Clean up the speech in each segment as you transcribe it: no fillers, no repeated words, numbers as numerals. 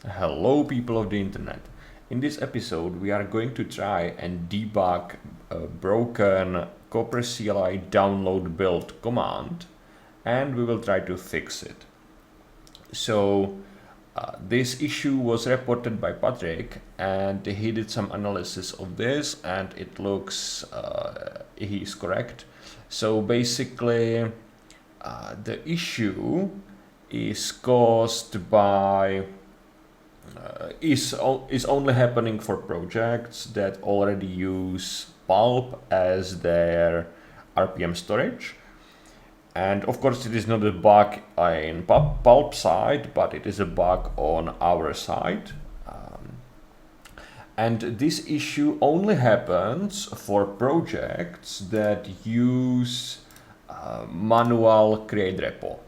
Hello people of the internet. In this episode we are going to try and debug a broken Copper CLI download build command, and we will try to fix it. So this issue was reported by Patrick, and he did some analysis of this, and it looks he is correct. So basically the issue is caused by is only happening for projects that already use Pulp as their RPM storage. And of course it is not a bug in Pulp side, but it is a bug on our side. And this issue only happens for projects that use manual create repo.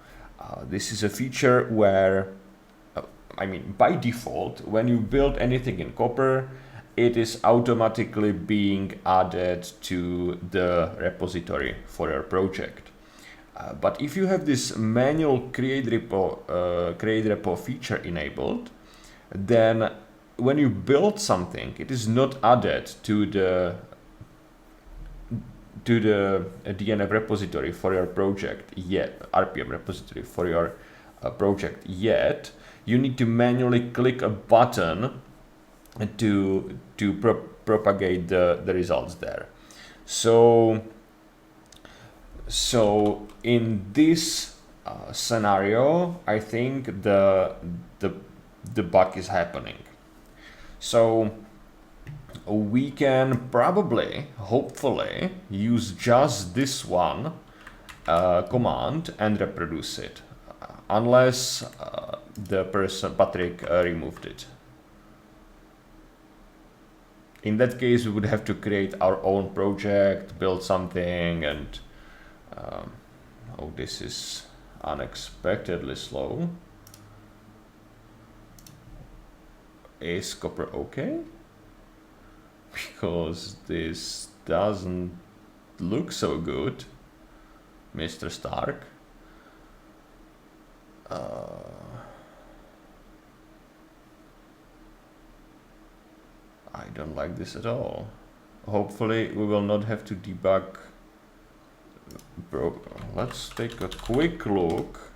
This is a feature where by default, when you build anything in Copper, it is automatically being added to the repository for your project. But if you have this manual create repo feature enabled, then when you build something, it is not added to the DNF repository for your project yet, RPM repository for your project yet. You need to manually click a button to propagate the results there. So in this scenario, I think the bug is happening. So we can probably, hopefully, use just this one command and reproduce it, unless the person, Patrick, removed it. In that case, we would have to create our own project, build something, and oh, this is unexpectedly slow. Is Copper okay? Because this doesn't look so good, Mr. Stark. I don't like this at all. Hopefully we will not have to debug. Let's take a quick look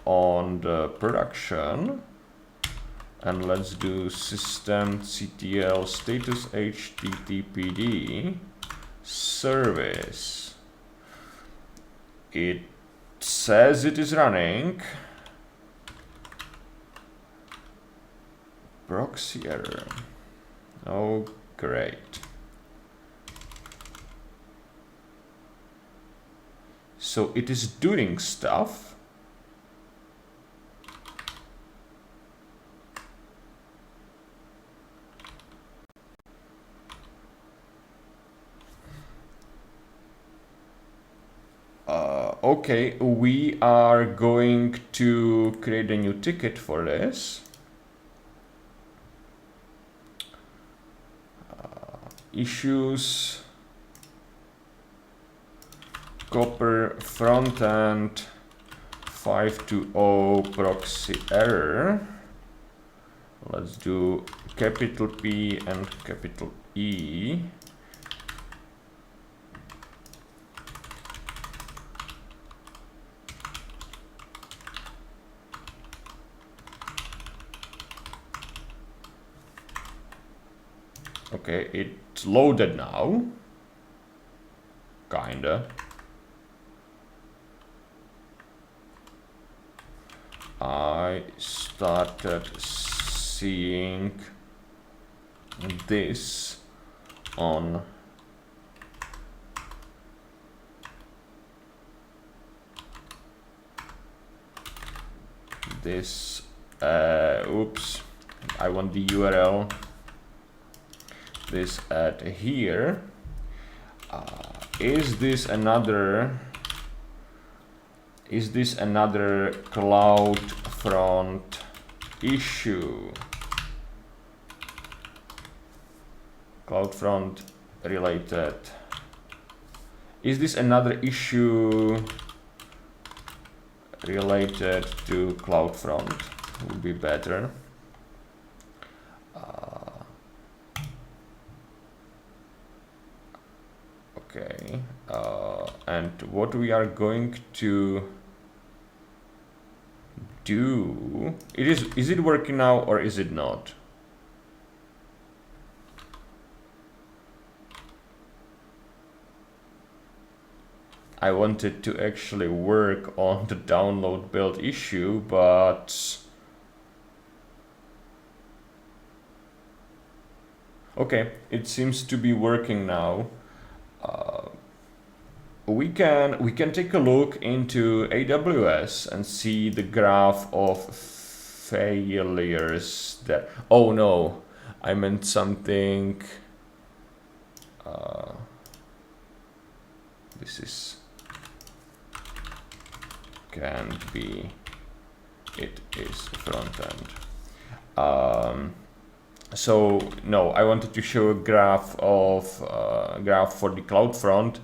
on the production, and let's do systemctl status httpd service. It says it is running. Proxy error. Oh, great. So it is doing stuff. Okay, we are going to create a new ticket for this. Issues Copper frontend 520 proxy error. Let's do capital P and capital E. Okay, it's loaded now. Kinda. I started seeing this on this. Oops, I want the URL. This at here. Is this another CloudFront issue? CloudFront related. Is this another issue related to CloudFront? would be better. Okay, and what we are going to do, is it working now or is it not? I wanted to actually work on the download build issue, but okay, it seems to be working now. We can take a look into AWS and see the graph of failures there. Oh no, I meant something. This is can't be. It is front end. So no, I wanted to show a graph of graph for the CloudFront,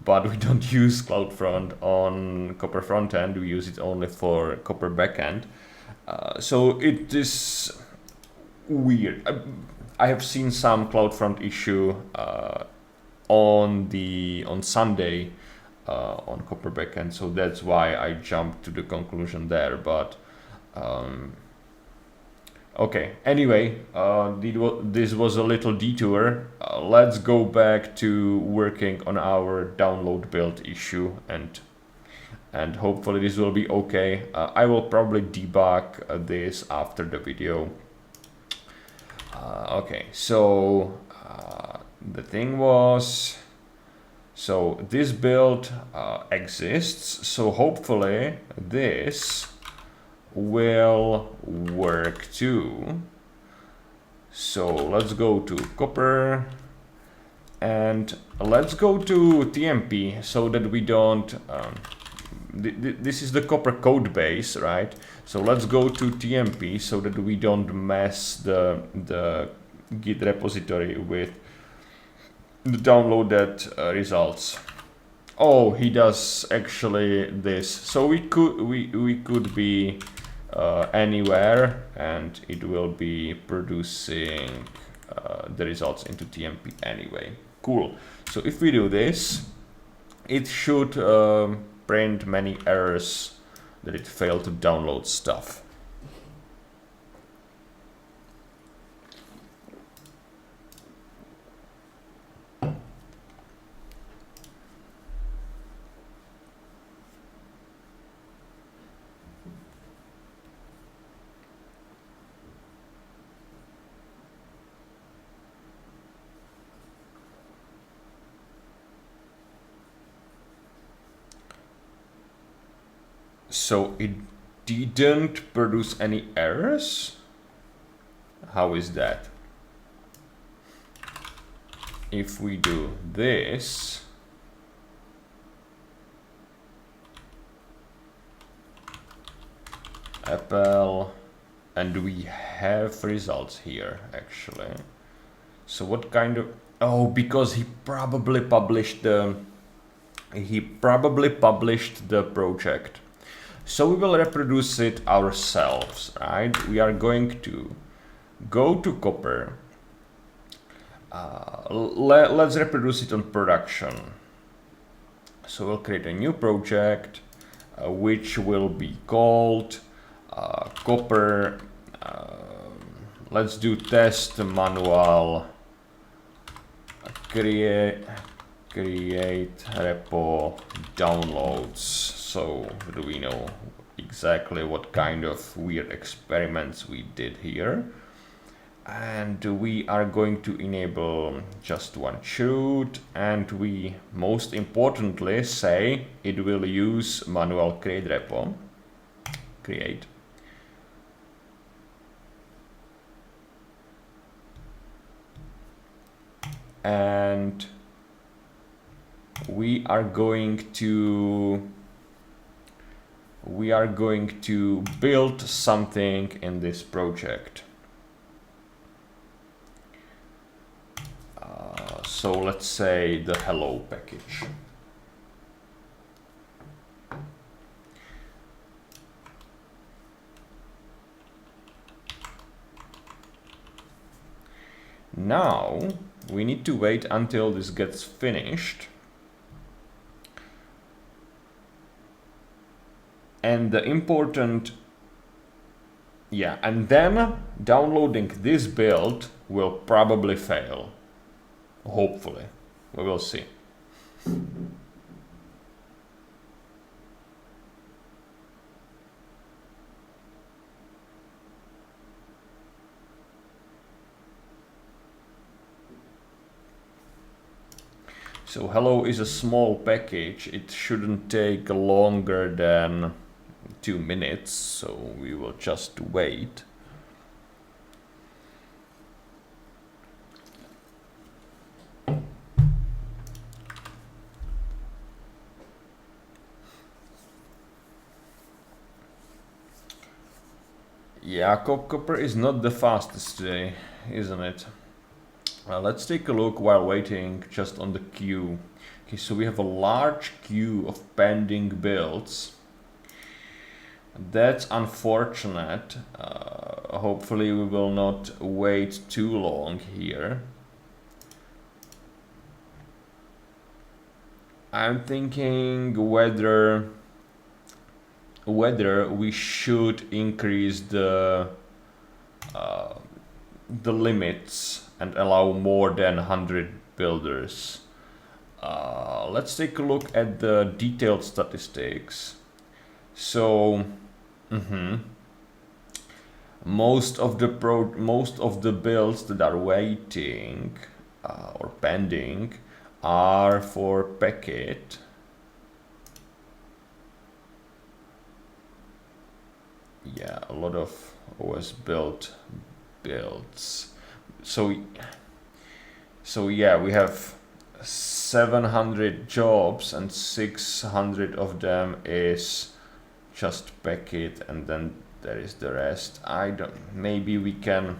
but we don't use CloudFront on Copper frontend. We use it only for Copper backend. So it is weird. I have seen some CloudFront issue on Sunday on Copper backend, so that's why I jumped to the conclusion there. But okay, anyway, this was a little detour. Let's go back to working on our download build issue, and hopefully this will be okay. I will probably debug this after the video. Okay, so the thing was, so this build exists, so hopefully this will work too. So let's go to Copper and let's go to TMP so that we don't this is the Copper code base, right? So let's go to TMP so that we don't mess the Git repository with the downloaded results. Oh, he does actually this. So we could be anywhere, and it will be producing the results into TMP anyway. Cool. So if we do this, it should print many errors that it failed to download stuff. So it didn't produce any errors? How is that? If we do this, Apple, and we have results here actually. So what kind of, oh, because he probably published the project. So we will reproduce it ourselves, right? We are going to go to Copper. Let's reproduce it on production. So we'll create a new project, which will be called Copper. Let's do test manual create repo downloads. So do we know exactly what kind of weird experiments we did here? And we are going to enable just one shoot, and we most importantly say it will use manual create repo. Create. And we are going to build something in this project. So let's say the hello package. Now we need to wait until this gets finished. And the important, yeah, and then downloading this build will probably fail. Hopefully, we will see. So hello is a small package. It shouldn't take longer than 2 minutes, so we will just wait. Yeah, copper is not the fastest today, isn't it? Let's take a look while waiting just on the queue. Okay, so we have a large queue of pending builds. That's unfortunate. Hopefully we will not wait too long here. I'm thinking whether we should increase the limits and allow more than 100 builders. Let's take a look at the detailed statistics. So, most of the builds that are waiting or pending are for packet. Yeah, a lot of OS built builds. So yeah, we have 700 jobs and 600 of them is just packet, and then there is the rest. Maybe we can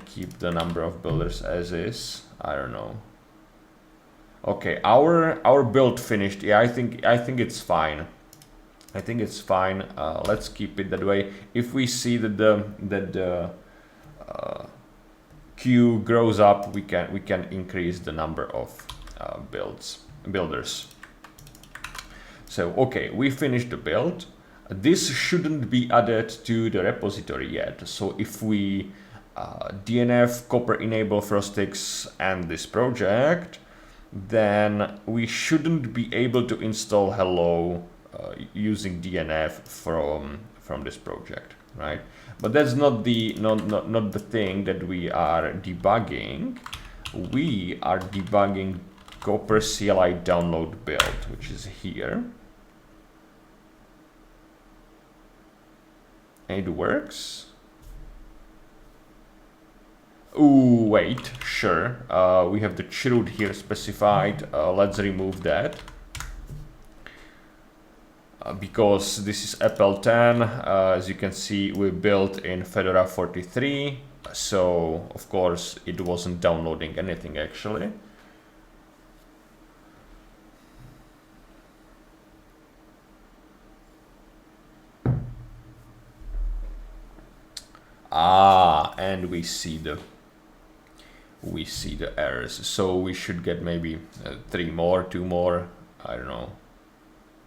keep the number of builders as is. I don't know. Okay, our build finished. Yeah, I think it's fine. I think it's fine. Let's keep it that way. If we see that the queue grows up, we can increase the number of builders. So okay, we finished the build. This shouldn't be added to the repository yet. So if we DNF copper enable Frostix and this project, then we shouldn't be able to install hello using DNF from this project, right? But that's not the thing that we are debugging. We are debugging copper CLI download build, which is here. And it works. Ooh, wait, sure. We have the chroot here specified. Let's remove that. Because this is Apple 10, as you can see, we built in Fedora 43, so of course it wasn't downloading anything actually. And we see the errors, so we should get maybe 2 more, I don't know.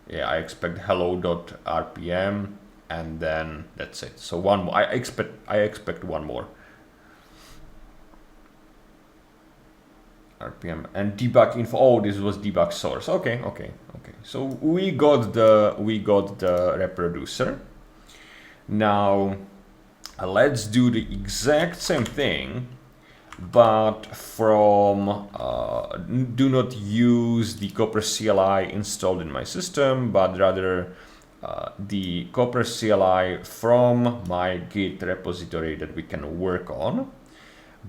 Yeah, I expect hello.rpm, and then that's it. So one more. I expect one more. RPM and debug info. Oh, this was debug source. Okay. So we got the reproducer. Now let's do the exact same thing, but from do not use the Copper CLI installed in my system, but rather the Copper CLI from my Git repository that we can work on.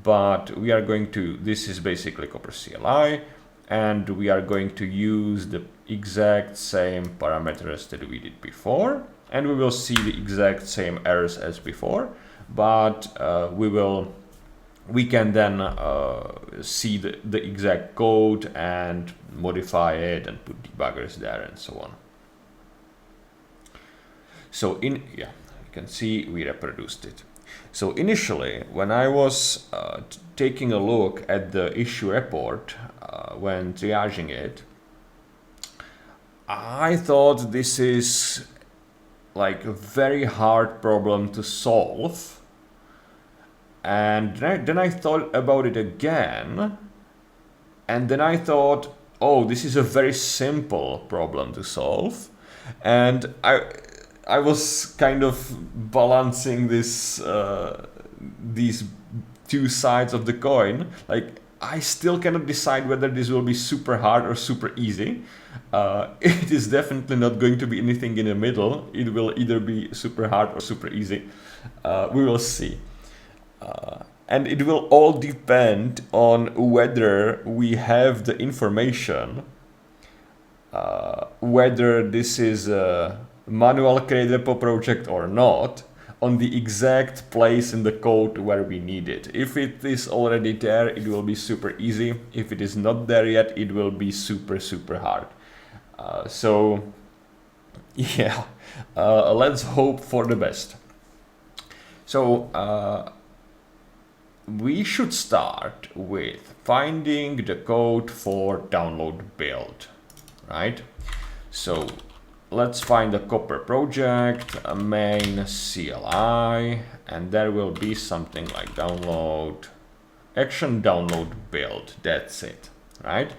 But we are going to, this is basically Copper CLI, and we are going to use the exact same parameters that we did before, and we will see the exact same errors as before, but we can then see the exact code and modify it and put debuggers there and so on. So you can see we reproduced it. So initially, when I was taking a look at the issue report when triaging it, I thought this is like a very hard problem to solve. And then I thought about it again, and then I thought, oh, this is a very simple problem to solve. And I was kind of balancing this these two sides of the coin. Like, I still cannot decide whether this will be super hard or super easy. It is definitely not going to be anything in the middle. It will either be super hard or super easy. We will see. And it will all depend on whether we have the information, whether this is a manual create repo project or not, on the exact place in the code where we need it. If it is already there, it will be super easy. If it is not there yet, it will be super, super hard. So yeah, let's hope for the best. So we should start with finding the code for download build, right? So let's find the Copper project, a main CLI, and there will be something like download, action download build. That's it, right?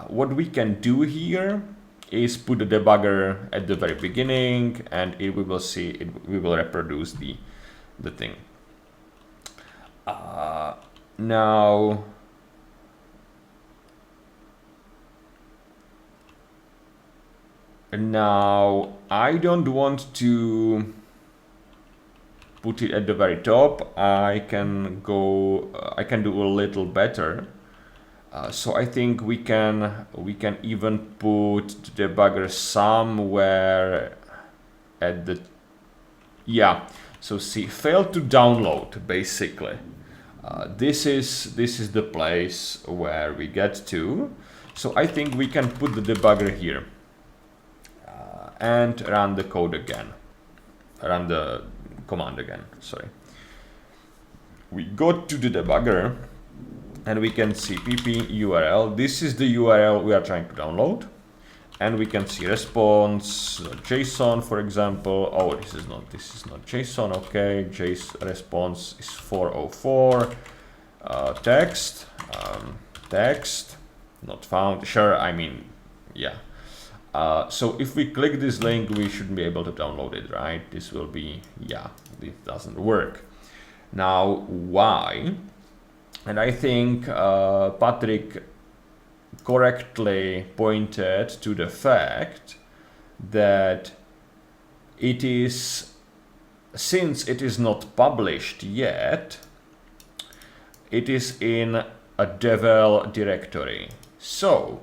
What we can do here is put the debugger at the very beginning, and we will see it. We will reproduce the thing. Now I don't want to put it at the very top. I can go. I can do a little better. So I think we can even put the debugger somewhere at the, yeah. So see, failed to download basically. This is the place where we get to. So I think we can put the debugger here and run the code again. Run the command again. Sorry. We go to the debugger. And we can see pp URL. This is the URL we are trying to download. And we can see response, JSON, for example. Oh, this is not JSON. Okay, response is 404. Text, text, not found. Sure, I mean, yeah. So if we click this link, we should be able to download it, right? This will be, yeah, this doesn't work. Now, why? And I think Patrick correctly pointed to the fact that it is, since it is not published yet, it is in a devel directory. So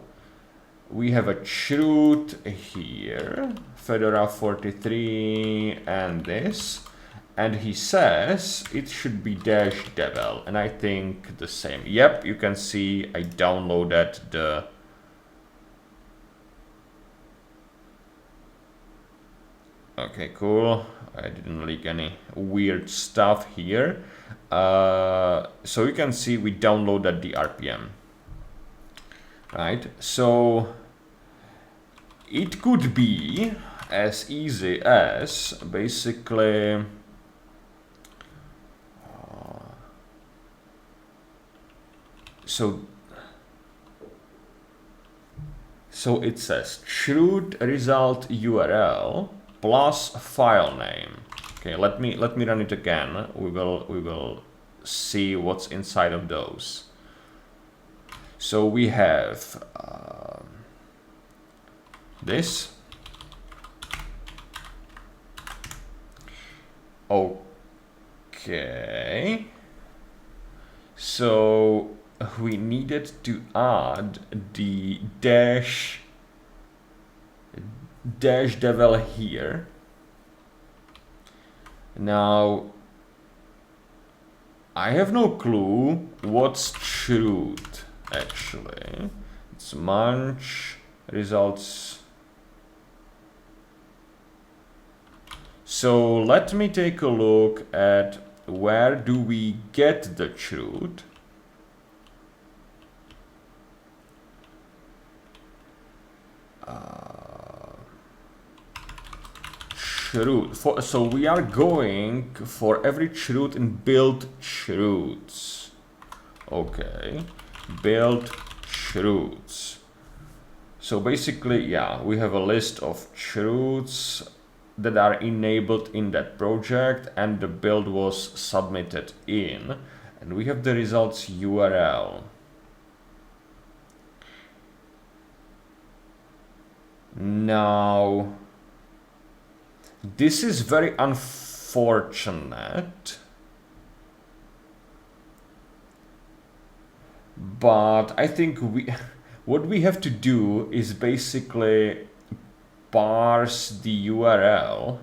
we have a chroot here, Fedora 43 and this. And he says it should be -devel, and I think the same. Yep, you can see I downloaded the okay, cool. I didn't leak any weird stuff here. So you can see we downloaded the RPM, right? So it could be as easy as basically so it says chroot result URL plus file name. Okay, let me run it again. We will see what's inside of those. So we have this. Okay. So we needed to add the -devel here. Now I have no clue what's chroot actually. It's munch results. So let me take a look at where do we get the chroot. Chroot. So we are going for every chroot in build chroots. Okay, build chroots. So basically, yeah, we have a list of chroots that are enabled in that project, and the build was submitted in, and we have the results URL. Now, this is very unfortunate, but I think what we have to do is basically parse the URL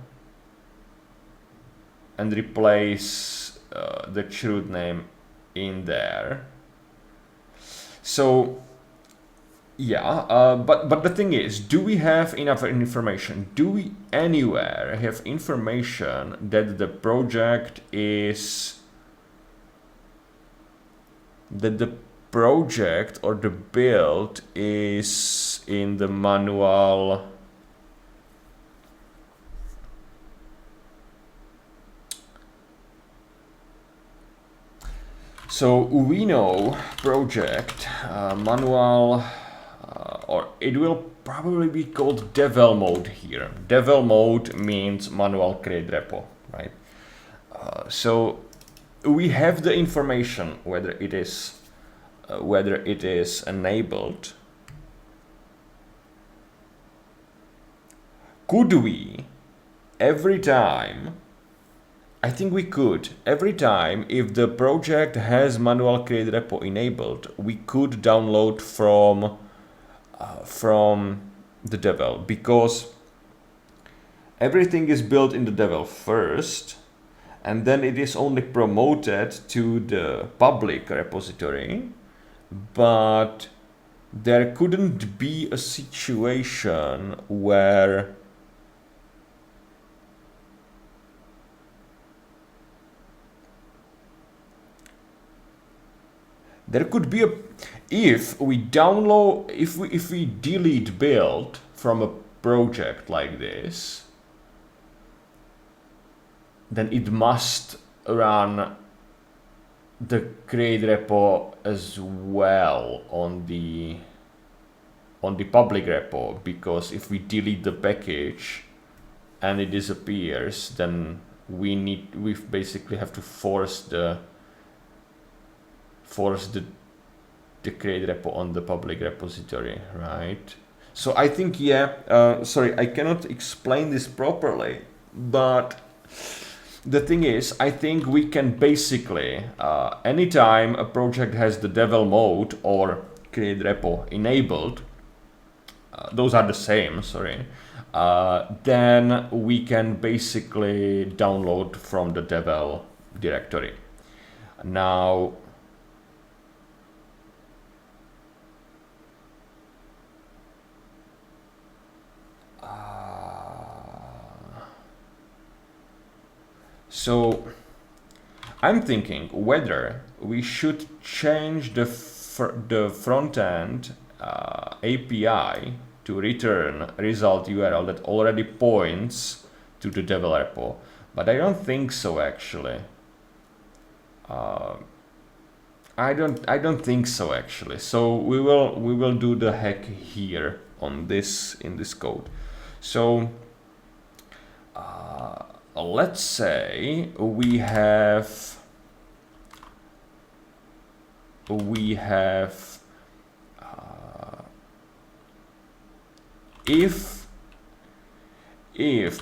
and replace the chroot name in there. So yeah, but the thing is, do we have enough information? Do we anywhere have information that the project is, that the project or the build is in the manual? So we know project manual, or it will probably be called devel mode here. Devel mode means manual create repo, right? So we have the information whether it is enabled. Could we every time? I think we could. Every time if the project has manual create repo enabled, we could download from the devel, because everything is built in the devel first, and then it is only promoted to the public repository. But there couldn't be a situation where there could be if we download, if we delete build from a project like this, then it must run the create repo as well on the public repo, because if we delete the package and it disappears, then we basically have to force the create repo on the public repository, right? So I think, yeah, sorry, I cannot explain this properly, but the thing is, I think we can basically, anytime a project has the devel mode or create repo enabled, those are the same, sorry, then we can basically download from the devel directory. Now, so I'm thinking whether we should change the front end API to return result URL that already points to the devel repo, but I don't think so actually. I don't think so actually. So we will do the hack here on this in this code. So let's say we have if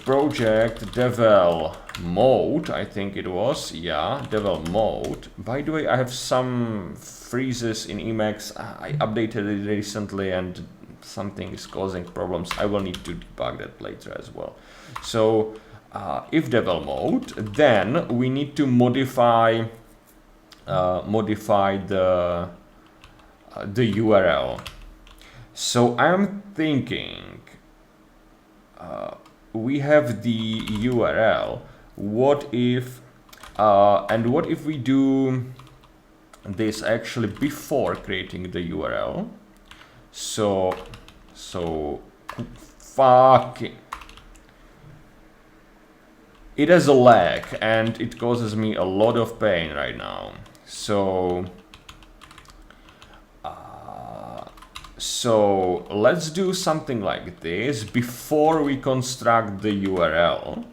project devel mode, I think it was, yeah, devel mode. By the way, I have some freezes in Emacs. I updated it recently and something is causing problems. I will need to debug that later as well. So if devel mode, then we need to modify the URL. So I'm thinking we have the URL. What if we do this actually before creating the URL? So fucking, it has a lag and it causes me a lot of pain right now. So let's do something like this before we construct the URL,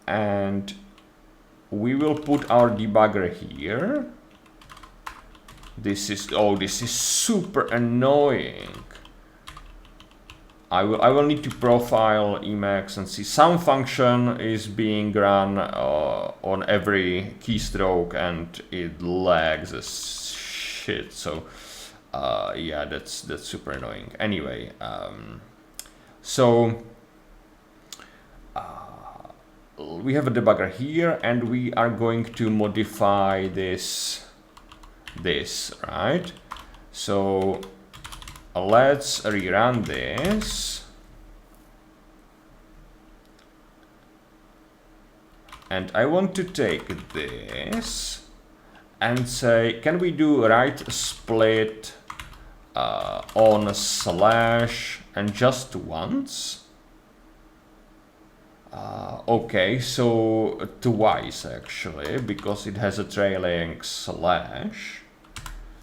and we will put our debugger here. This is super annoying. I will need to profile Emacs and see some function is being run on every keystroke and it lags as shit. So yeah, that's super annoying. Anyway, we have a debugger here, and we are going to modify this, right? So let's rerun this. And I want to take this and say, can we do right split on slash and just once? Okay, so twice actually, because it has a trailing slash.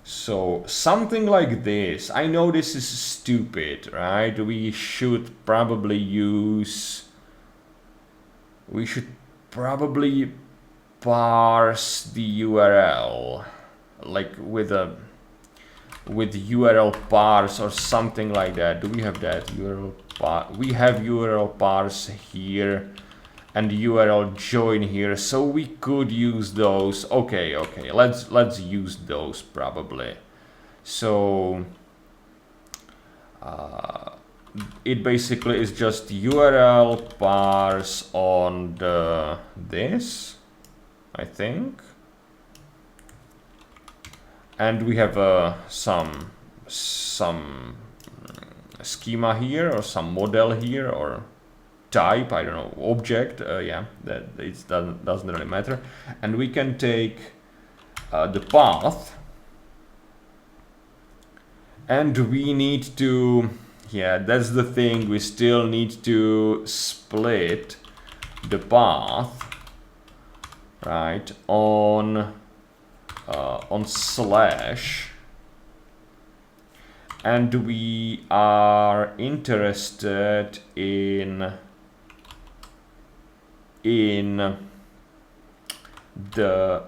So something like this. I know this is stupid, right? We should probably parse the URL, like with URL parse or something like that. Do we have that URL parse? We have URL parse here and URL join here, so we could use those. Okay, let's use those probably. So it basically is just URL parse on this, I think. And we have some schema here, or some model here, or type, I don't know, object, yeah, that it doesn't really matter. And we can take the path, and we need to, yeah, that's the thing, we still need to split the path, right, on slash, and we are interested in the,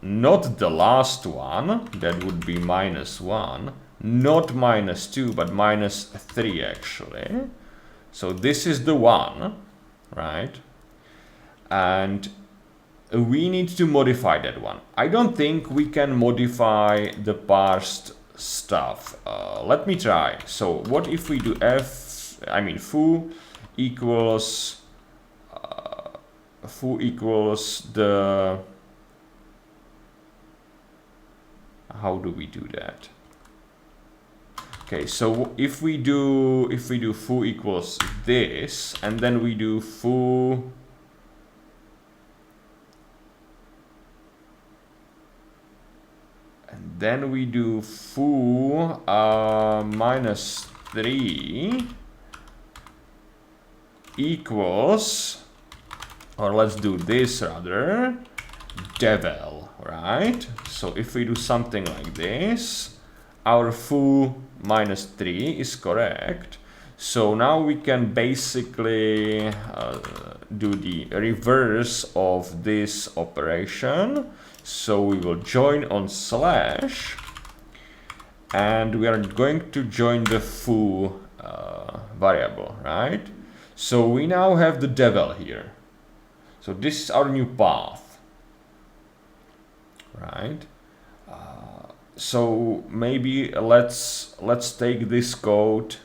not the last one, that would be -1, not -2, but -3 actually. So this is the one, right? And we need to modify that one. I don't think we can modify the parsed stuff. Let me try. So what if we do foo equals the, how do we do that? Okay, so if we do foo equals this, and then we do foo -3 equals, or let's do this rather, devel, right? So if we do something like this, our foo -3 is correct. So now we can basically do the reverse of this operation. So we will join on slash, and we are going to join the foo variable, right? So we now have the devel here. So this is our new path, right? So maybe let's take this code.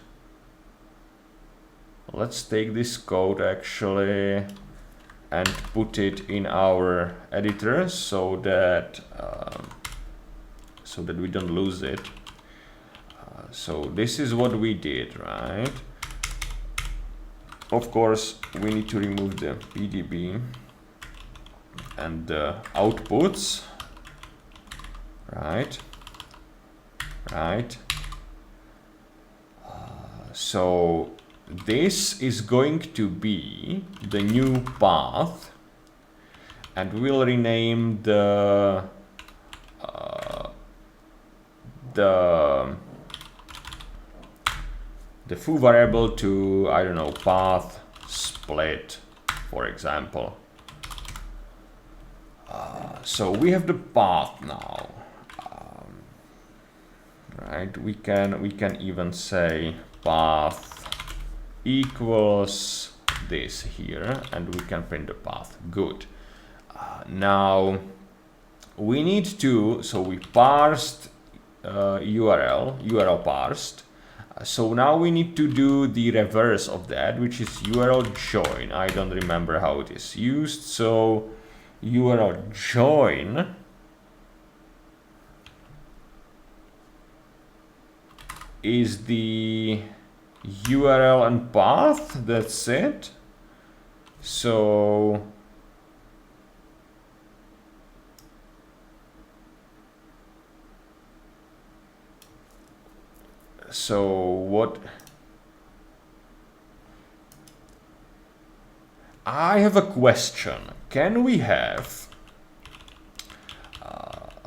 Let's take this code actually and put it in our editor so that we don't lose it. So this is what we did, right? Of course, we need to remove the PDB and the outputs. Right. So this is going to be the new path, and we'll rename the foo variable to, I don't know, path split, for example. So we have the path now. Right, we can even say path equals this here, and we can print the path. Good. Now we need to, so we parsed URL parsed. So now we need to do the reverse of that, which is URL join. I don't remember how it is used. So URL join is the URL and path. That's it. So what I have a question. Can we have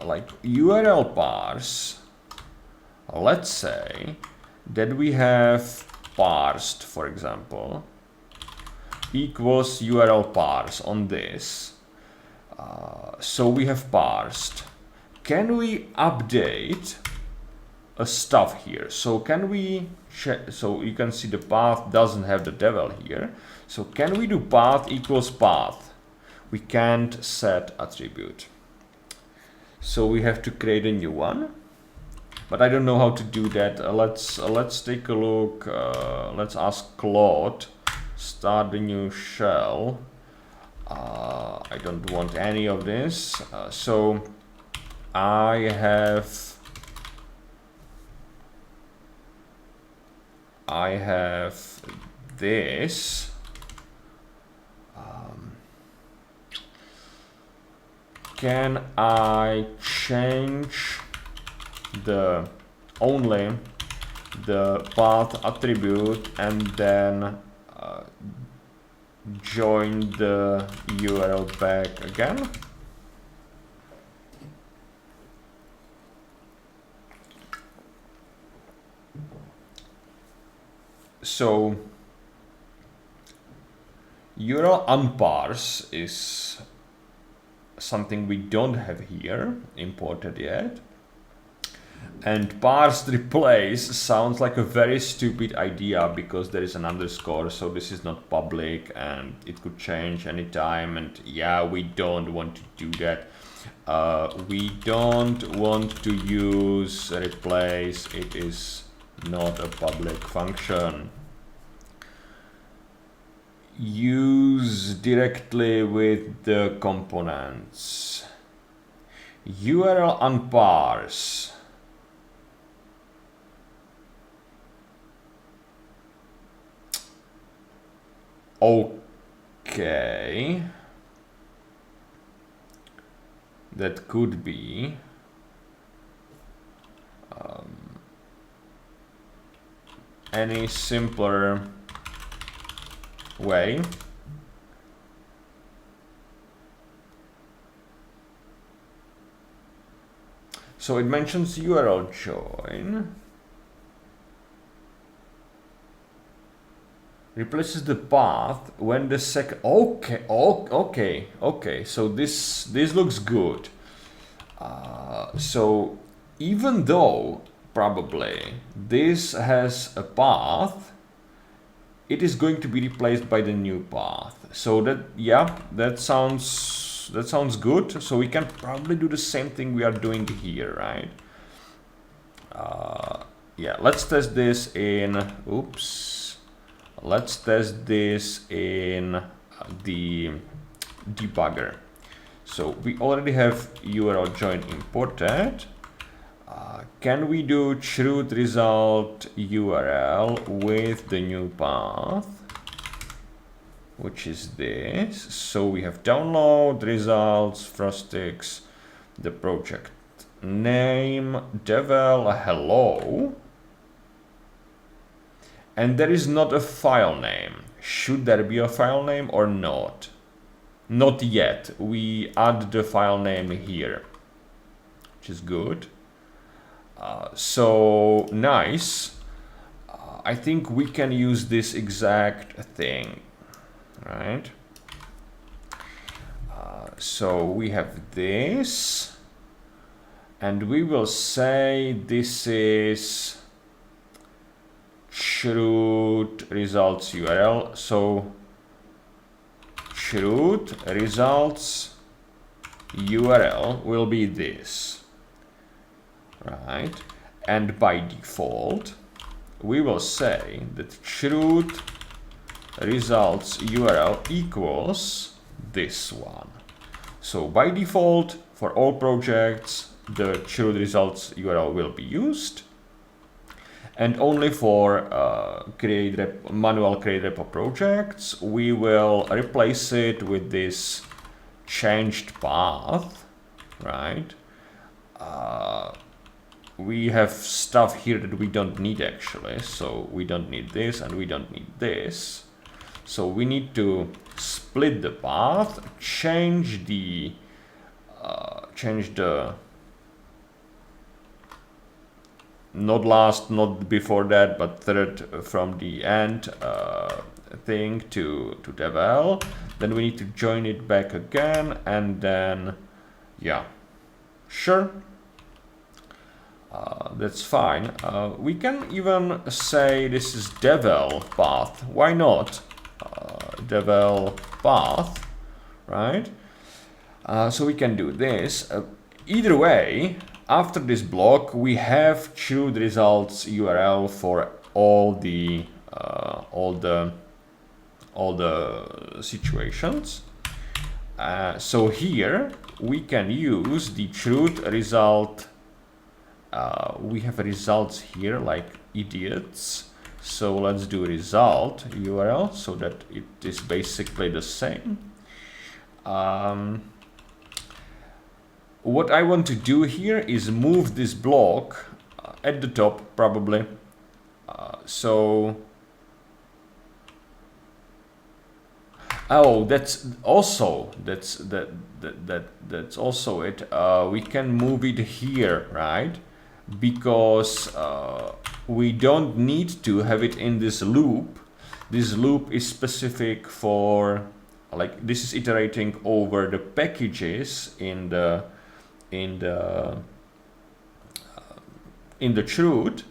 like URL parse? Let's say that we have parsed, for example, equals URL parse on this. So we have parsed. Can we update a stuff here? So can we check? So you can see the path doesn't have the devel here. So can we do path equals path? We can't set attribute. So we have to create a new one. But I don't know how to do that. Let's take a look. Let's ask Claude. Start the new shell. I don't want any of this. So I have this. Can I change only the path attribute and then join the URL back again? So URL unparse is something we don't have here imported yet. And parsed replace sounds like a very stupid idea because there is an underscore, so this is not public and it could change anytime, and yeah, we don't want to do that. We don't want to use replace, it is not a public function. Use directly with the components. URL unparse. Okay, that could be any simpler way. So it mentions URL join. Replaces the path when the second. Okay. So this looks good. So even though probably this has a path, it is going to be replaced by the new path. So that, yeah, that sounds good. So we can probably do the same thing we are doing here, right? Yeah, let's test this in. Oops. Let's test this in the debugger. So we already have URL join imported. Can we do truth result URL with the new path? which is this. So we have download, results, Frostix, the project name, devel, hello. And there is not a file name. Should there be a file name or not? Not yet. We add the file name here, which is good. So nice. I think we can use this exact thing, right? So we have this, and we will say this is chroot results URL. So chroot results URL will be this, right? And by default, we will say that chroot results URL equals this one. So by default, for all projects, the chroot results URL will be used. And only for manual create repo projects, we will replace it with this changed path, right? We have stuff here that we don't need actually, so we don't need this and we don't need this. So we need to split the path, change the not last, not before that, but third from the end thing to devel. Then we need to join it back again, and then yeah, sure. That's fine. We can even say this is devel path. Why not? Devel path, right? So we can do this. Either way, after this block, we have chroot results URL for all the situations. So here we can use the chroot result. We have results here like idiots. So let's do result URL so that it is basically the same. What I want to do here is move this block at the top probably. Oh, that's also it. We can move it here, right? Because we don't need to have it in this loop. This loop is specific for, like, this is iterating over the packages in the chroot,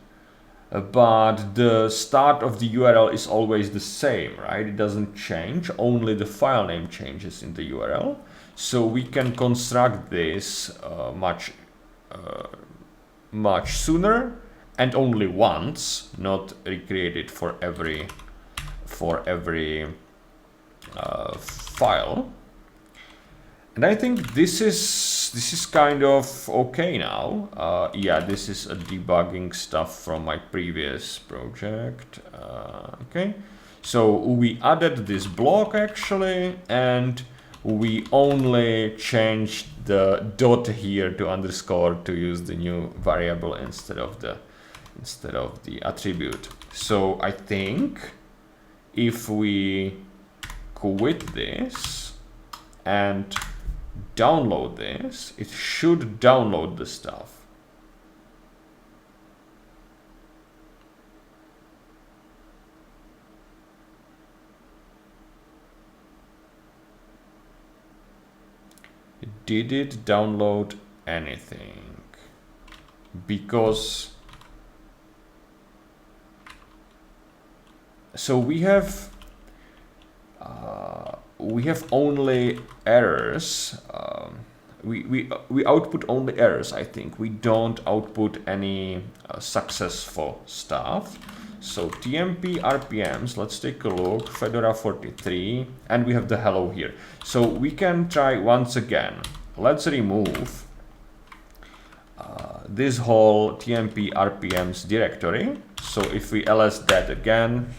but the start of the URL is always the same, right? It doesn't change, only the file name changes in the URL. So we can construct this much sooner and only once, not recreate it for every file. And I think this is kind of okay now. Yeah, this is a debugging stuff from my previous project. Okay, so we added this block actually, and we only changed the dot here to underscore to use the new variable instead of the attribute. So I think if we quit this and download this, it should download the stuff. Did it download anything? Because so we have only errors. We output only errors, I think. We don't output any successful stuff. So TMP RPMs, let's take a look, Fedora 43, and we have the hello here. So we can try once again. Let's remove this whole TMP RPMs directory. So if we ls that again,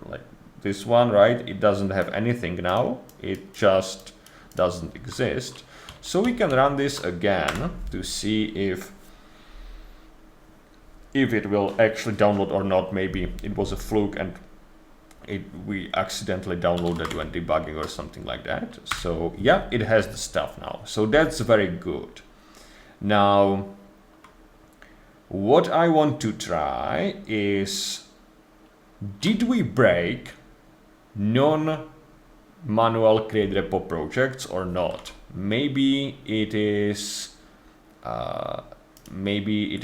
like this one, right? It doesn't have anything now. It just doesn't exist. So we can run this again to see if it will actually download or not. Maybe it was a fluke and we accidentally downloaded when debugging or something like that. So yeah, it has the stuff now. So that's very good. Now, what I want to try is, did we break non-manual create repo projects or not? Maybe it is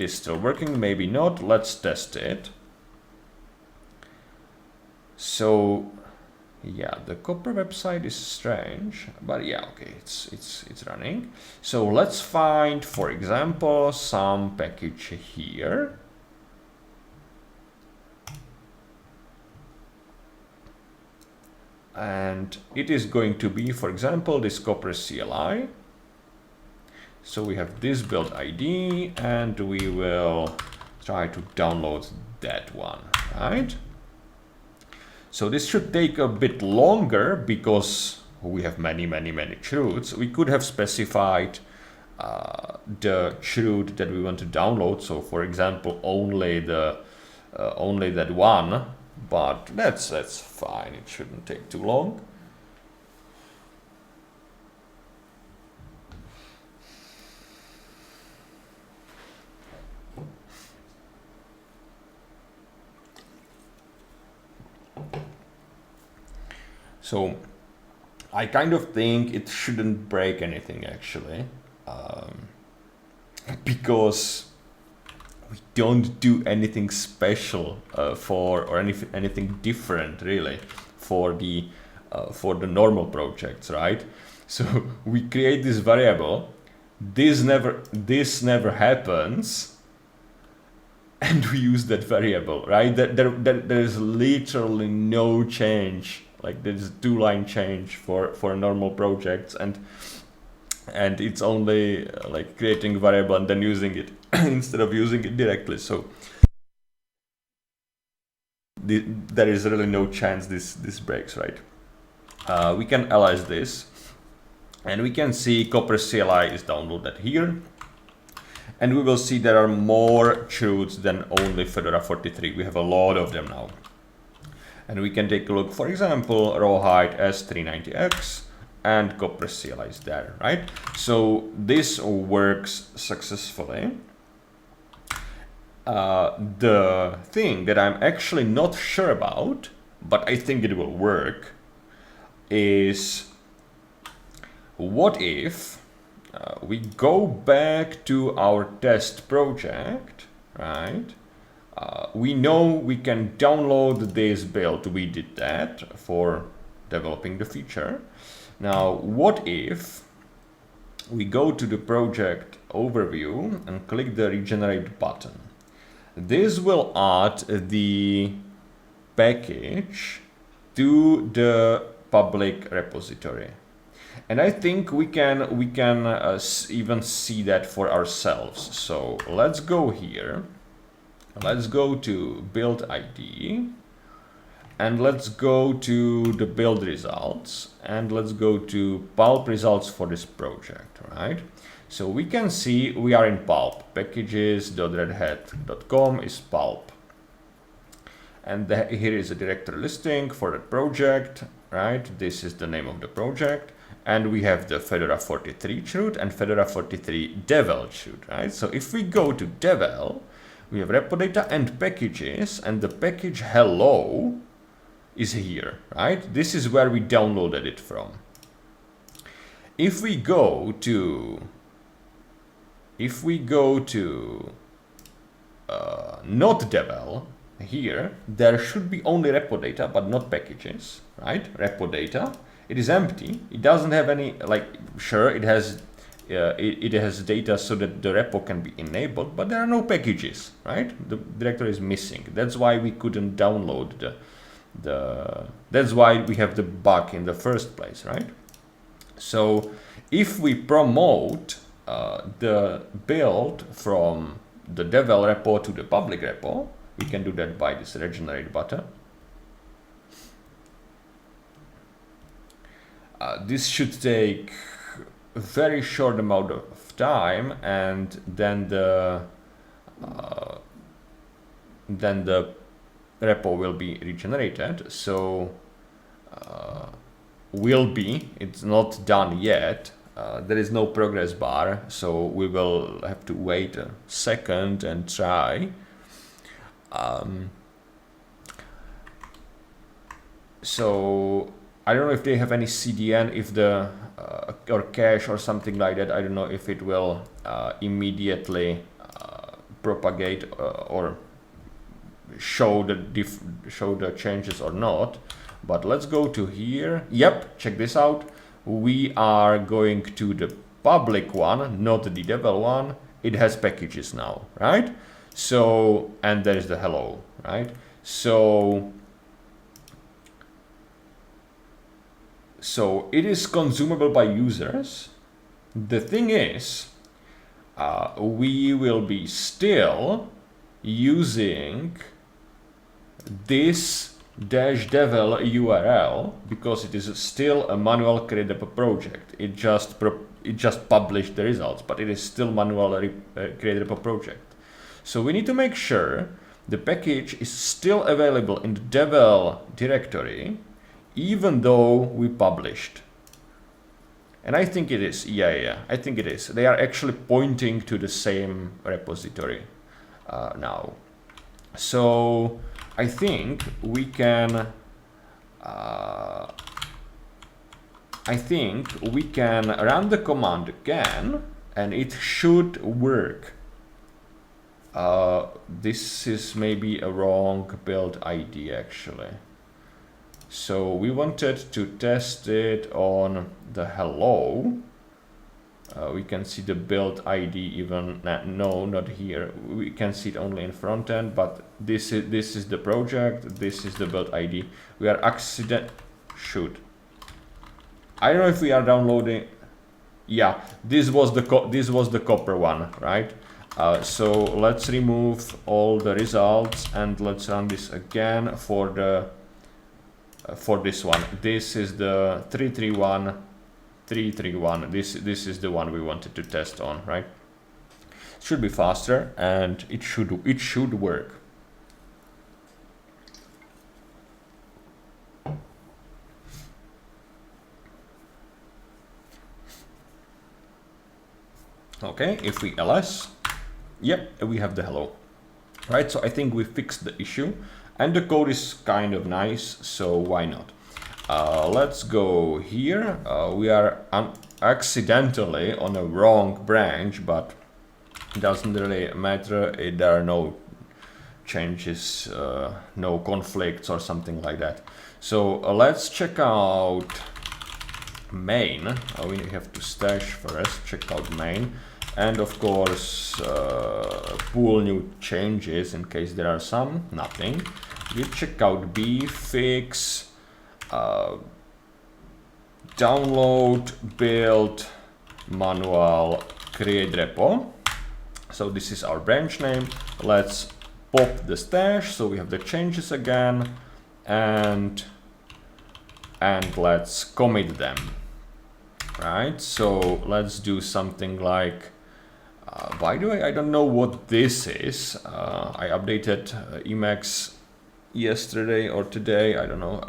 still working, maybe not. Let's test it. So yeah, the Copper website is strange, but yeah, okay, it's running. So let's find, for example, some package here. And it is going to be, for example, this Copper CLI. So we have this build ID, and we will try to download that one, right? So this should take a bit longer because we have many chroots. We could have specified the chroot that we want to download. So for example, only that one, but that's fine. It shouldn't take too long. So I kind of think it shouldn't break anything actually, because we don't do anything special or anything different really for the normal projects, right? So we create this variable. This never happens, and we use that variable, right? There is literally no change. Like there's a 2-line change for normal projects, and it's only like creating a variable and then using it instead of using it directly. So there is really no chance this breaks, right? We can analyze this, and we can see Copper CLI is downloaded here, and we will see there are more chroots than only Fedora 43. We have a lot of them now. And we can take a look, for example, Rawhide S390X, and Copper CLI is there, right? So this works successfully. The thing that I'm actually not sure about, but I think it will work, is what if we go back to our test project, right? We know we can download this build. We did that for developing the feature. Now, what if we go to the project overview and click the regenerate button? This will add the package to the public repository. And I think we can even see that for ourselves. So let's go here. Let's go to build ID, and let's go to the build results, and let's go to pulp results for this project, right? So we can see we are in pulp. Packages.redhat.com is pulp. And here is a directory listing for the project, right? This is the name of the project. And we have the Fedora 43 chroot and Fedora 43 devel chroot, right? So if we go to devel, we have repo data and packages, and the package hello is here, right? This is where we downloaded it from. If we go to not devel, here there should be only repo data but not packages, right? Repo data, it is empty. It doesn't have any, like, sure, it has data so that the repo can be enabled, but there are no packages, right? The directory is missing. That's why we couldn't download that's why we have the bug in the first place, right? So if we promote the build from the devel repo to the public repo, we can do that by this regenerate button. This should take a very short amount of time, and then the repo will be regenerated. So it's not done yet. There is no progress bar, so we will have to wait a second and try. So I don't know if they have any CDN, if the or cache or something like that. I don't know if it will immediately propagate or show the changes or not. But let's go to here. Yep, check this out. We are going to the public one, not the devel one. It has packages now, right? So, and there is the hello, right? So it is consumable by users. The thing is, we will be still using this -devel URL because it is still a manual create repo project. It just published the results, but it is still manual create repo project. So we need to make sure the package is still available in the devel directory, even though we published. And I think it is. Yeah, I think it is. They are actually pointing to the same repository now. So I think we can run the command again, and it should work. This is maybe a wrong build ID actually. So we wanted to test it on the hello. We can see the build ID even, no, not here. We can see it only in front end, but this is the project, this is the build ID. We are shoot. I don't know if we are downloading. Yeah, this was the copper one, right? So let's remove all the results and let's run this again for this one. This is the 331. This is the one we wanted to test on, right? It should be faster and it should work. Okay, if we ls, yep, we have the hello, right? So I think we fixed the issue and the code is kind of nice, so why not? Let's go here. We are accidentally on a wrong branch, but it doesn't really matter. There are no changes, no conflicts or something like that. So let's check out main. We have to stash first, check out main, and of course pull new changes in case there are some. Nothing. We check out b, fix, download, build, manual, create repo. So this is our branch name. Let's pop the stash so we have the changes again, and let's commit them. Right, so let's do something like, by the way, I don't know what this is. I updated Emacs yesterday or today, I don't know,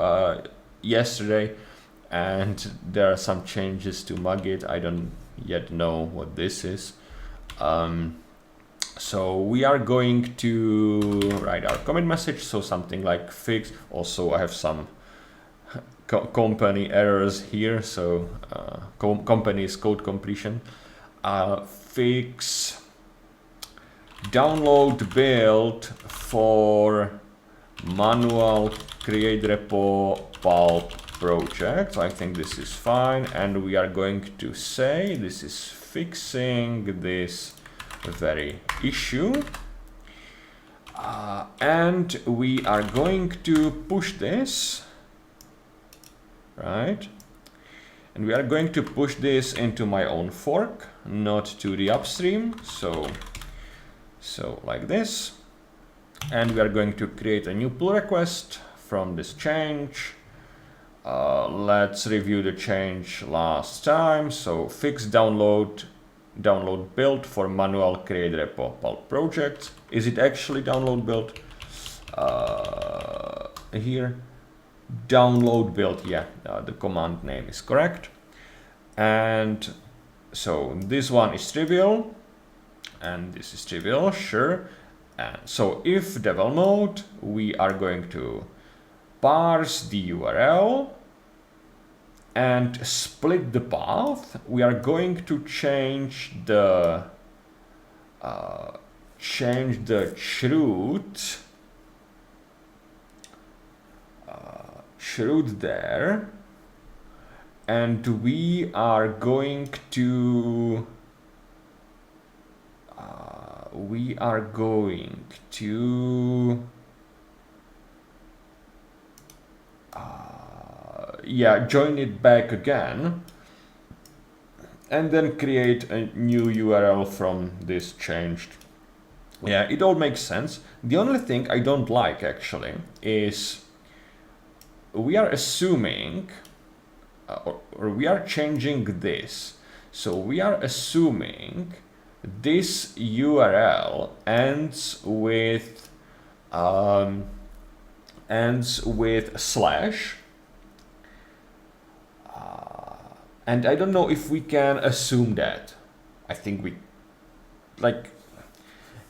yesterday, and there are some changes to Mugit. I don't yet know what this is. So we are going to write our commit message, so something like fix. Also I have some company errors here, so company's code completion. Fix download build for manual create repo pulp project. So I think this is fine, and we are going to say this is fixing this very issue, and we are going to push this, right? And we are going to push this into my own fork, not to the upstream. So like this. And we are going to create a new pull request from this change. Let's review the change last time. So fix download build for manual create repo pulp project. Is it actually download build? Here, download build. Yeah, the command name is correct. And so this one is trivial, and this is trivial, sure. And so if devel mode, we are going to parse the URL and split the path. We are going to change the chroot there, and we are going to yeah, join it back again, and then create a new URL from this changed. Yeah, it all makes sense. The only thing I don't like actually is we are assuming or we are changing this. So we are assuming this URL ends with slash. And I don't know if we can assume that. I think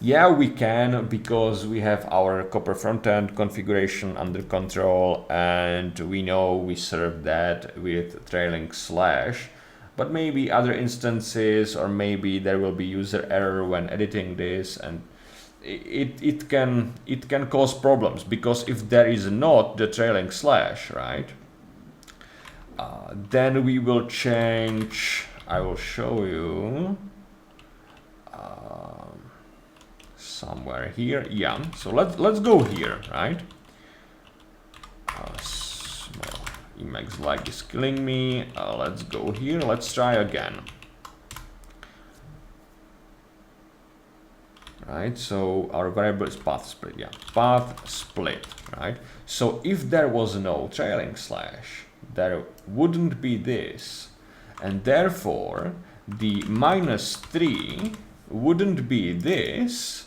yeah, we can, because we have our Copper frontend configuration under control, and we know we serve that with trailing slash. But maybe other instances, or maybe there will be user error when editing this, and it can cause problems, because if there is not the trailing slash, right? Then we will change. I will show you somewhere here. Yeah. So let's go here, right? Small Emacs lag is killing me. Let's go here. Let's try again. Right. So our variable is path split. Yeah, path split. Right. So if there was no trailing slash, there wouldn't be this, and therefore the -3 wouldn't be this,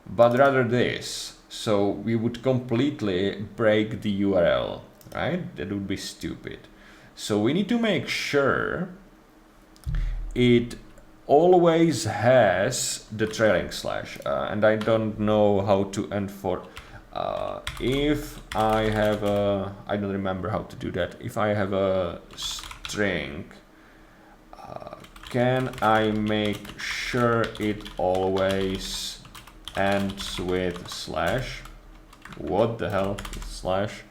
but rather this. So we would completely break the URL, right? That would be stupid. So we need to make sure it always has the trailing slash, and I don't know how to enforce. If I have a, I don't remember how to do that. If I have a string, can I make sure it always ends with slash? What the hell is slash?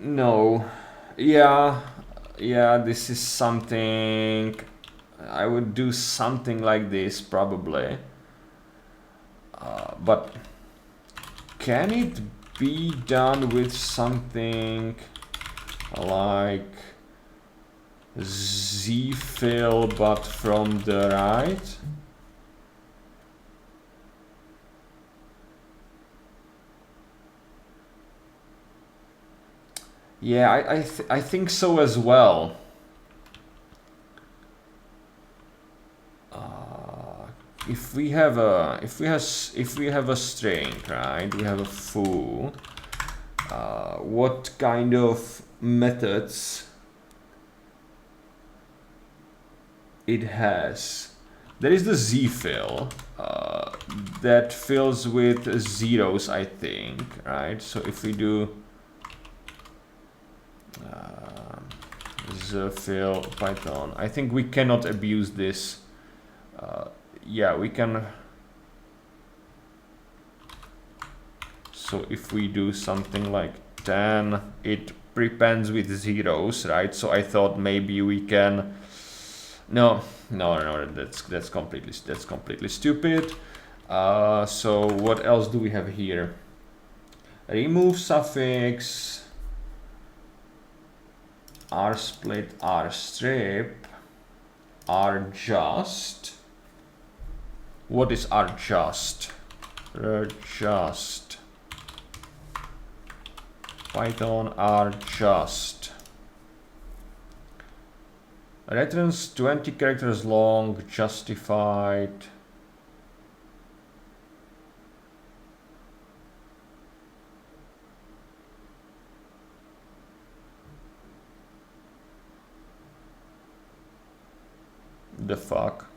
No. Yeah, this is something. I would do something like this probably, but can it be done with something like zfill but from the right? Yeah, I think so as well. If we have a string, right? We have a foo. What kind of methods it has? There is the zfill that fills with zeros, I think, right? So if we do zfill Python, I think we cannot abuse this. Yeah, we can. So if we do something like 10, it prepends with zeros, right? So I thought maybe we can. No, that's completely stupid. So what else do we have here? Remove suffix, rsplit, rstrip, rjust. What is rjust? just Python just returns 20 characters long, justified. The fuck?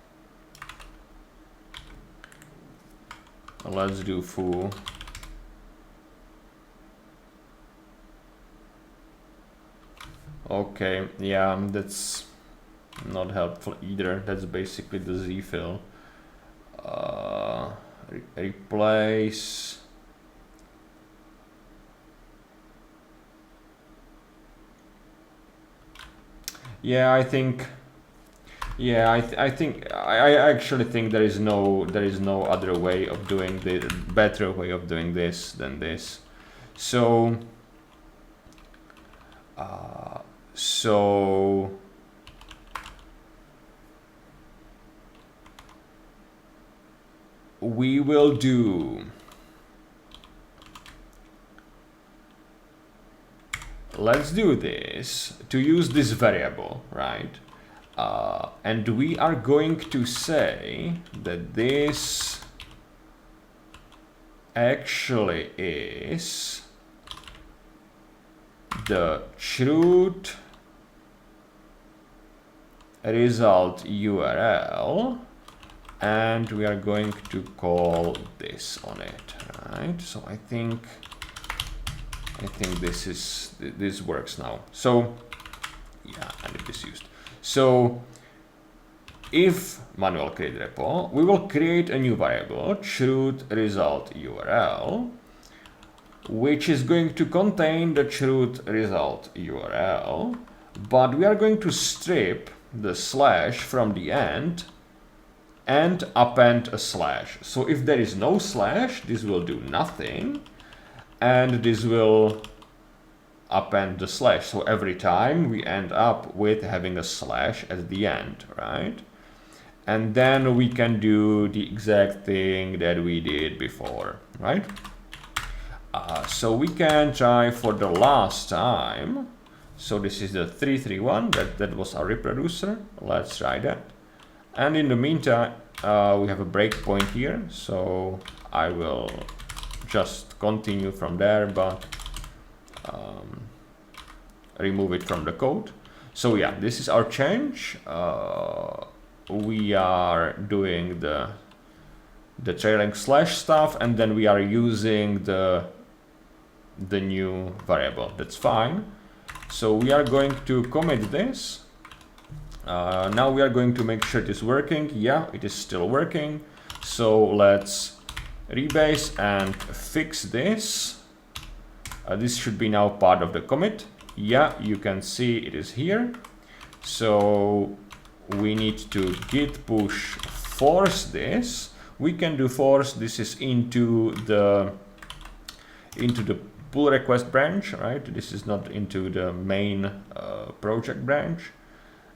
Let's do foo. Okay, yeah, that's not helpful either. That's basically the zfill. Replace. Yeah, I think. Yeah, I actually think there is no other way of doing the better way of doing this than this. So we will do. Let's do this to use this variable, right? And we are going to say that this actually is the truth result URL, and we are going to call this on it, right? So I think this works now. So yeah, and it is used. So if manual create repo, we will create a new variable, truth result URL, which is going to contain the truth result URL, but we are going to strip the slash from the end and append a slash. So if there is no slash, this will do nothing, and this will append the slash. So every time we end up with having a slash at the end, right? And then we can do the exact thing that we did before, right? So we can try for the last time. So this is the 331, that was our reproducer. Let's try that. And in the meantime, we have a breakpoint here. So I will just continue from there, but remove it from the code. So yeah, this is our change. We are doing the trailing slash stuff, and then we are using the new variable. That's fine. So we are going to commit this. Now we are going to make sure it is working. Yeah, it is still working. So let's rebase and fix this. This should be now part of the commit. Yeah, you can see it is here. So we need to git push force this. We can do force. This is into the pull request branch, right? This is not into the main project branch.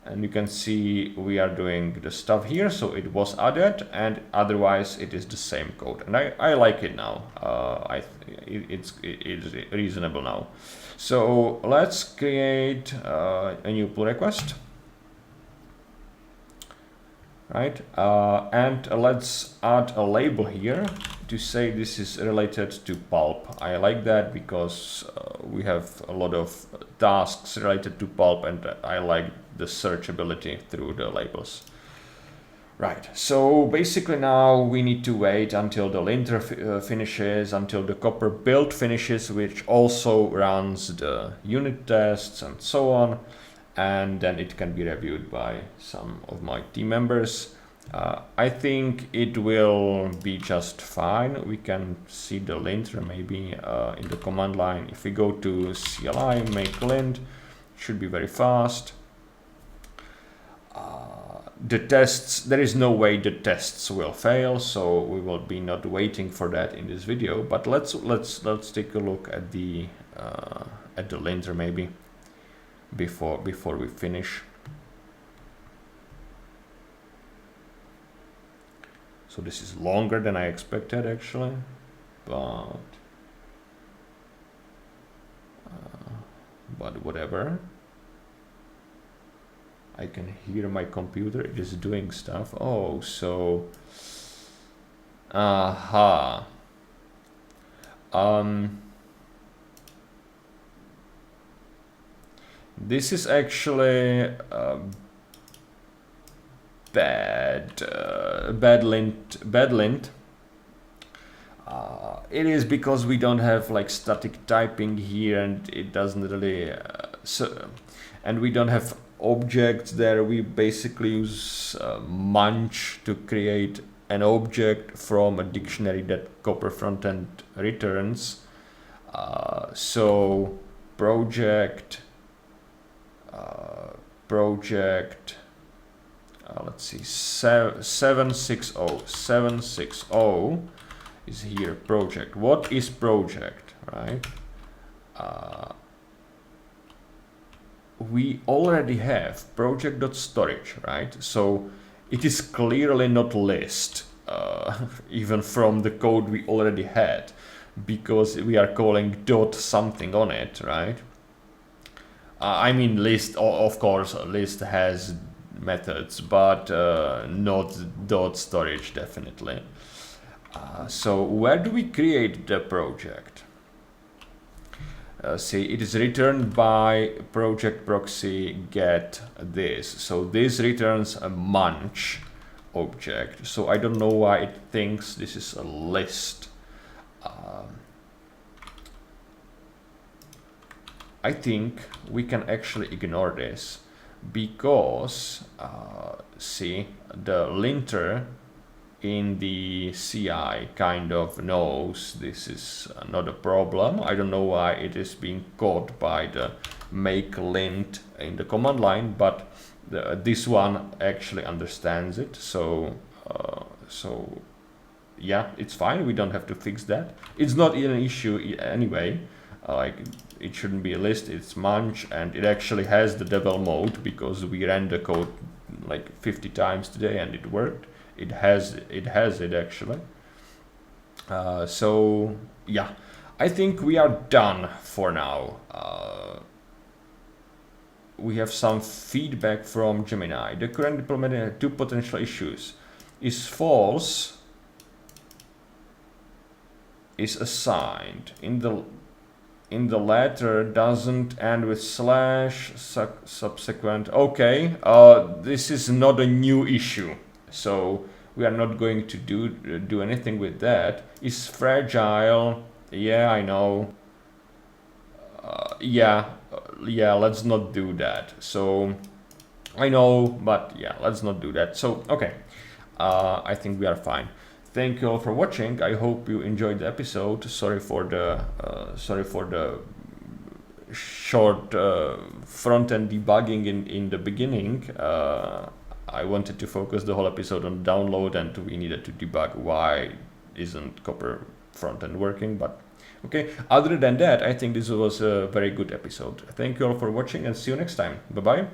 And you can see we are doing the stuff here. So it was added, and otherwise it is the same code. And I like it now. It's reasonable now. So let's create a new pull request. Right, and let's add a label here to say this is related to pulp. I like that because we have a lot of tasks related to pulp, and I like the searchability through the labels. Right, so basically now we need to wait until the linter finishes, until the copper build finishes, which also runs the unit tests and so on. And then it can be reviewed by some of my team members. I think it will be just fine. We can see the linter maybe in the command line. If we go to CLI, make lint, it should be very fast. The tests, there is no way the tests will fail, so we will be not waiting for that in this video. But let's take a look at the linter maybe before we finish. So this is longer than I expected actually, but whatever. I can hear my computer, it is doing stuff. Oh, so aha. This is actually bad lint. It is because we don't have like static typing here, and it doesn't really and we don't have objects there. We basically use munch to create an object from a dictionary that Copper frontend returns. So project let's see, 760 is here. Project, what is project, right? We already have project.storage, right? So it is clearly not list, even from the code we already had, because we are calling dot something on it, right? I mean, list, of course, list has methods, but not dot storage, definitely. So where do we create the project? See, it is returned by project proxy get this. So this returns a munch object. So I don't know why it thinks this is a list. I think we can actually ignore this because see, the linter in the CI kind of knows this is not a problem. I don't know why it is being caught by the make lint in the command line, but this one actually understands it. So so yeah, it's fine. We don't have to fix that. It's not an issue anyway. Like, it shouldn't be a list, it's munch, and it actually has the devel mode because we ran the code like 50 times today and it worked. It has it actually. So yeah, I think we are done for now. We have some feedback from Gemini. The current deployment had two potential issues. Is false is assigned. In the latter doesn't end with slash subsequent. Okay, this is not a new issue, so we are not going to do anything with that. Is fragile. Yeah, I know. Yeah, let's not do that. So I know, but yeah, let's not do that. So okay, I think we are fine. Thank you all for watching. I hope you enjoyed the episode. Sorry for the short front-end debugging in the beginning. I wanted to focus the whole episode on download, and we needed to debug why isn't Copper front-end working. But okay, other than that, I think this was a very good episode. Thank you all for watching, and see you next time. Bye-bye.